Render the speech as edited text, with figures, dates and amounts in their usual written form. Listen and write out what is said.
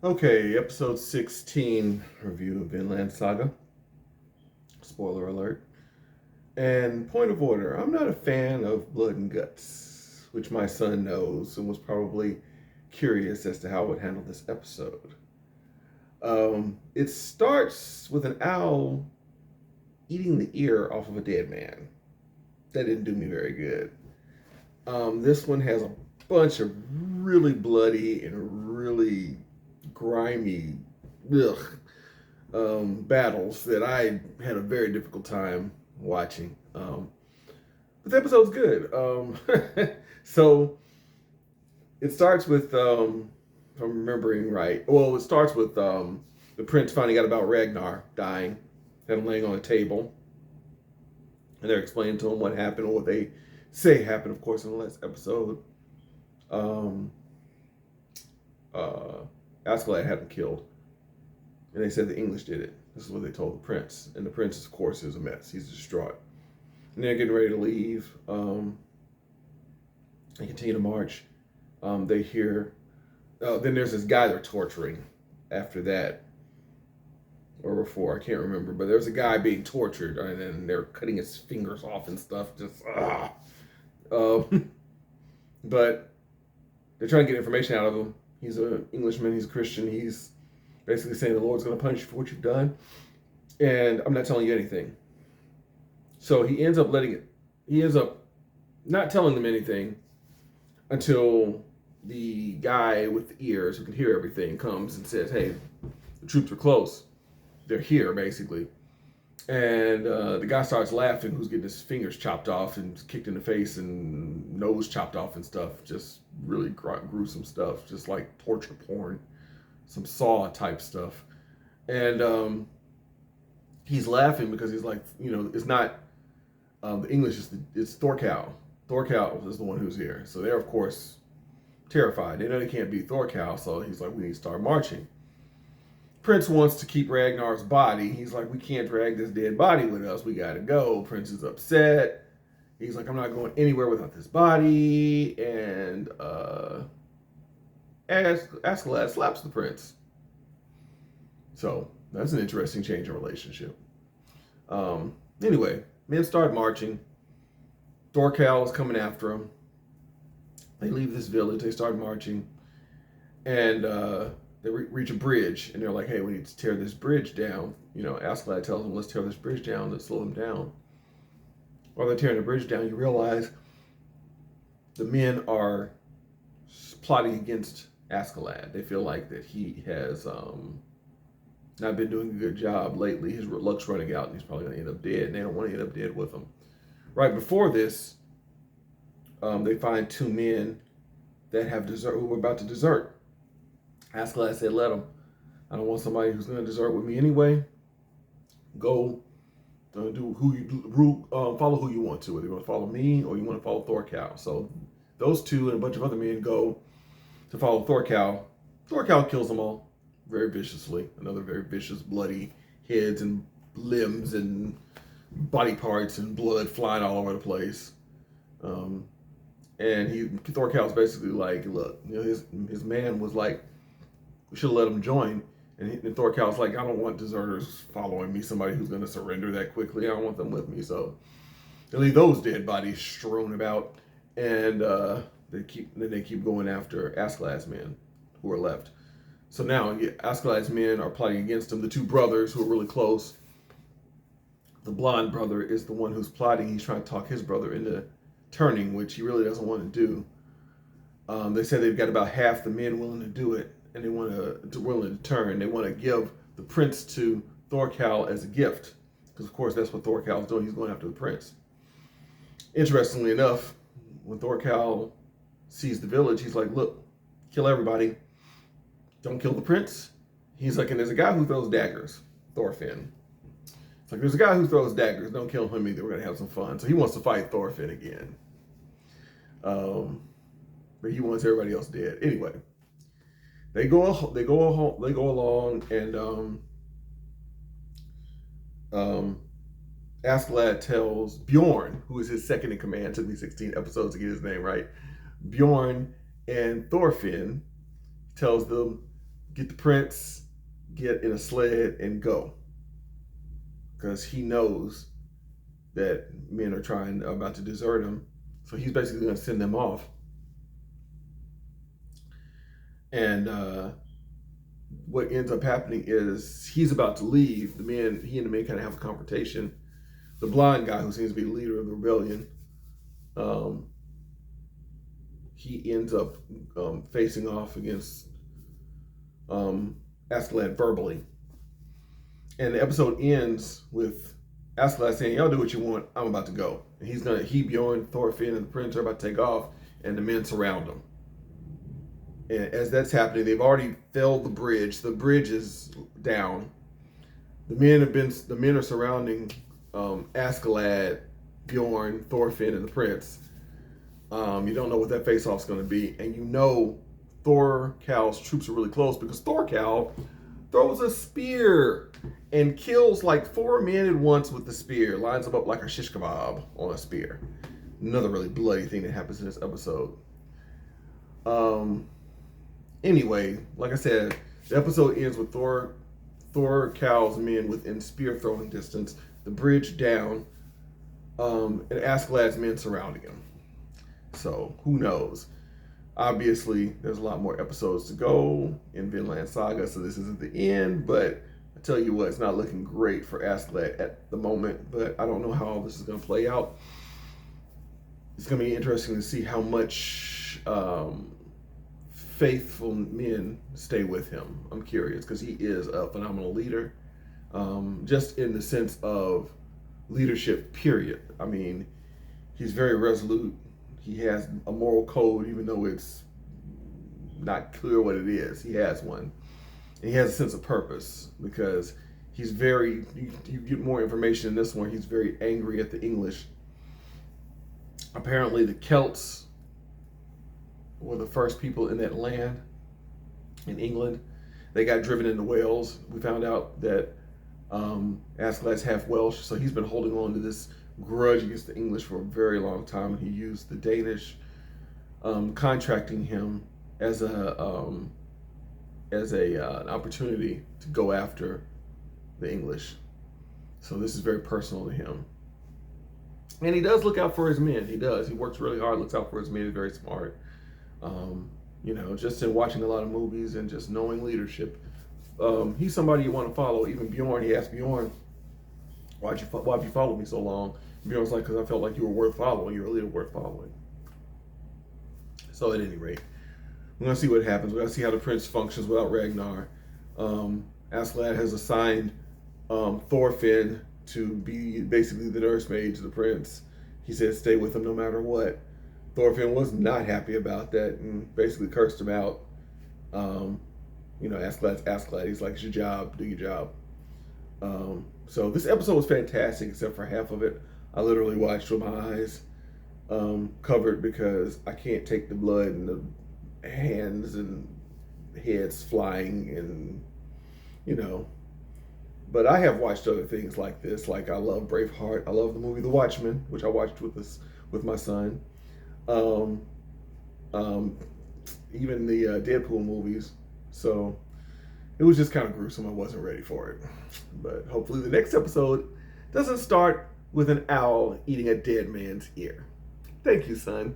Okay, episode 16 review of Vinland Saga. Spoiler alert. And point of order, I'm not a fan of blood and guts, which my son knows and was probably curious as to how I would handle this episode. It starts with an owl eating the ear off of a dead man. That didn't do me very good. This one has a bunch of really bloody and really grimy ugh, battles that I had a very difficult time watching. But the episode's good. So it starts with, if I'm remembering right, well, it starts with the prince finding out about Ragnar dying, had him laying on a table, and they're explaining to him what happened, or what they say happened, of course, in the last episode. Um, uh, Askeladd had him killed, and they said the English did it. This is what they told the prince, and the prince, of course, is a mess. He's distraught, and they're getting ready to leave. They continue to march. They hear. Then there's this guy they're torturing. After that, or before, I can't remember, but there's a guy being tortured, and then they're cutting his fingers off and stuff. Just but they're trying to get information out of him. He's an Englishman. He's a Christian. He's basically saying the Lord's going to punish you for what you've done, and I'm not telling you anything. So he ends up letting it. He ends up not telling them anything until the guy with the ears who can hear everything comes and says, "Hey, the troops are close. They're here, basically." And the guy starts laughing, who's getting his fingers chopped off and kicked in the face and nose chopped off and stuff. Just really gruesome stuff, just like torture porn, some Saw type stuff. And he's laughing because he's like, it's not the English, it's Thorkel. Thorkel is the one who's here. So they're, of course, terrified. They know they can't beat Thorkel, so he's like, we need to start marching. Prince wants to keep Ragnar's body. He's like, we can't drag this dead body with us. We gotta go. Prince is upset. He's like, I'm not going anywhere without this body. And Askeladd slaps the prince. So that's an interesting change in relationship. Anyway, men start marching. Thorkel is coming after them. They leave this village. They start marching. And they reach a bridge, and they're like, hey, we need to tear this bridge down. Askeladd tells them, let's tear this bridge down to slow them down. While they're tearing the bridge down, you realize the men are plotting against Askeladd. They feel like that he has not been doing a good job lately. His luck's running out, and he's probably going to end up dead, and they don't want to end up dead with him. Right before this, they find two men that who are about to desert. Askeladd said, let them. I don't want somebody who's going to desert with me anyway. Go do follow who you want to. Whether you want to follow me or you want to follow Thorkel. So those two and a bunch of other men go to follow Thorkel. Thorkel kills them all very viciously. Another very vicious, bloody heads and limbs and body parts and blood flying all over the place. And Thorkel's basically like, look, his man was like, we should have let him join. And Thorkel's like, I don't want deserters following me, somebody who's going to surrender that quickly. I don't want them with me. So they leave those dead bodies strewn about, and they keep going after Askeladd's men who are left. So now Askeladd's men are plotting against him. The two brothers who are really close. The blonde brother is the one who's plotting. He's trying to talk his brother into turning, which he really doesn't want to do. They said they've got about half the men willing to do it, and they willing to turn. They want to give the prince to Thorkel as a gift, because of course that's what Thorkel's doing. He's going after the prince. Interestingly enough, when Thorkel sees the village, he's like, look, kill everybody. Don't kill the prince. He's like, and there's a guy who throws daggers, Thorfinn. It's like, there's a guy who throws daggers. Don't kill him either. We're going to have some fun. So he wants to fight Thorfinn again. But he wants everybody else dead. Anyway, they go along, and Askeladd tells Bjorn, who is his second in command, took me 16 episodes to get his name right. Bjorn and Thorfinn tells them, get the prince, get in a sled, and go. Because he knows that men are about to desert him. So he's basically going to send them off. And what ends up happening is he's about to leave. He and the men kind of have a confrontation. The blind guy, who seems to be the leader of the rebellion, he ends up facing off against Askeladd verbally. And the episode ends with Askeladd saying, "Y'all do what you want. I'm about to go." And Bjorn, Thorfinn, and the prince are about to take off, and the men surround him. And as that's happening, they've already felled the bridge. The bridge is down. The men are surrounding Askeladd, Bjorn, Thorfinn, and the prince. You don't know what that face-off's going to be, and you know Thorkell's troops are really close because Thorkell throws a spear and kills like 4 men at once with the spear. Lines them up like a shish kebab on a spear. Another really bloody thing that happens in this episode. Anyway, like I said, the episode ends with Thorkell's men within spear throwing distance, the bridge down, and Askeladd's men surrounding him. So who knows? Obviously, there's a lot more episodes to go in Vinland Saga, so this isn't the end, but I tell you what, it's not looking great for Askeladd at the moment, but I don't know how all this is going to play out. It's going to be interesting to see how much faithful men stay with him. I'm curious, because he is a phenomenal leader, just in the sense of leadership, period. I mean, he's very resolute. He has a moral code, even though it's not clear what it is. He has one. And he has a sense of purpose, because he's very, you get more information in this one, he's very angry at the English. Apparently the Celts were the first people in that land, in England. They got driven into Wales. We found out that Askeladd's half Welsh, so he's been holding on to this grudge against the English for a very long time, and he used the Danish contracting him as an opportunity to go after the English. So this is very personal to him, and he does look out for his men. He does. He works really hard, looks out for his men. He's very smart. You know, just in watching a lot of movies and just knowing leadership, he's somebody you want to follow. Even Bjorn, he asked Bjorn, why'd you follow me so long? Bjorn's like, because I felt like you were worth following. You're a leader worth following. So at any rate, we're going to see what happens. We're going to see how the prince functions without Ragnar. Askeladd has assigned Thorfinn to be basically the nursemaid to the prince. He said stay with him no matter what. Thorfinn was not happy about that and basically cursed him out. You know, Askeladd's Askeladd. He's like, it's your job, do your job. So this episode was fantastic, except for half of it. I literally watched with my eyes covered because I can't take the blood and the hands and heads flying and, you know. But I have watched other things like this. Like I love Braveheart. I love the movie The Watchmen, which I watched with my son. Even the Deadpool movies. So it was just kind of gruesome. I wasn't ready for it. But hopefully the next episode doesn't start with an owl eating a dead man's ear. Thank you, son.